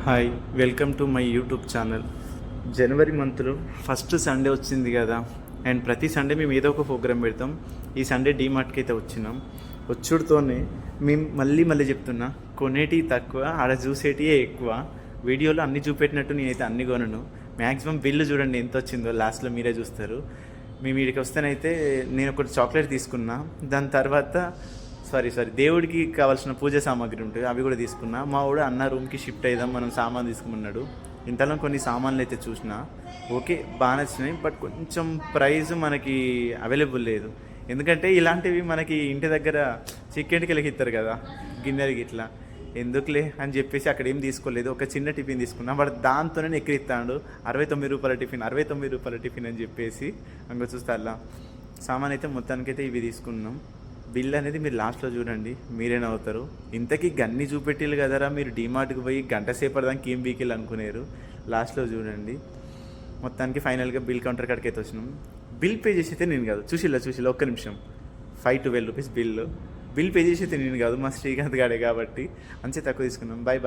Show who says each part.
Speaker 1: Hi, welcome to my YouTube channel. January మంత్లో first Sunday వచ్చింది కదా, అండ్ ప్రతి సండే మేము ఏదో ఒక ప్రోగ్రామ్ పెడతాం. ఈ సండే డీమార్ట్కి అయితే వచ్చినాం. వచ్చుడుతోనే మేము మళ్ళీ చెప్తున్నా, కొనేటివి తక్కువ, ఆడ చూసేటివే ఎక్కువ. వీడియోలో అన్ని చూపెట్టినట్టు నేనైతే అన్ని కొనను. మ్యాక్సిమం బిల్లు చూడండి ఎంత వచ్చిందో, లాస్ట్లో మీరే చూస్తారు. మేము వీడికి వస్తేనైతే నేను ఒకటి చాక్లెట్ తీసుకున్నా. దాని తర్వాత సారీ దేవుడికి కావాల్సిన పూజ సామాగ్రి ఉంటుంది, అవి కూడా తీసుకున్నా. మా వాడు అన్న రూమ్కి షిఫ్ట్ అయిదాం, మనం సామాన్ తీసుకున్నాడు. ఇంతలో కొన్ని సామాన్లు అయితే చూసిన, ఓకే బాగా నచ్చినాయి. బట్ కొంచెం ప్రైస్ మనకి అవైలబుల్ లేదు. ఎందుకంటే ఇలాంటివి మనకి ఇంటి దగ్గర చికెన్కి ఇస్తారు కదా, గిన్నెలకి ఇట్లా. ఎందుకులే అని చెప్పేసి అక్కడ ఏం తీసుకోలేదు. ఒక చిన్న టిఫిన్ తీసుకున్నా. వాడు దాంతోనే ఎక్కిరిస్తాడు. 69 రూపాయల టిఫిన్, 69 రూపాయల టిఫిన్ అని చెప్పేసి. అంగ చూస్తే అలా సామాన్ అయితే మొత్తానికైతే ఇవి తీసుకున్నాం. బిల్ అనేది మీరు లాస్ట్లో చూడండి, మీరేనా అవుతారు. ఇంతకీ గన్ని చూపెట్టిల్లు కదరా, మీరు డీమార్ట్కి పోయి గంట సేపటి దానికి ఏం వీకెళ్ళి అనుకునేరు. లాస్ట్లో చూడండి. మొత్తానికి ఫైనల్గా బిల్ కౌంటర్ కాడికి అయితే వచ్చినాం. బిల్ పే చేసి అయితే నేను కాదు, చూసిల్లా ఒక్క నిమిషం. 512 రూపీస్ బిల్ పే చేసి అయితే నేను కాదు, మా శ్రీకాంత్ గాడే కాబట్టి అంతే తక్కువ తీసుకున్నాం. బాయ్.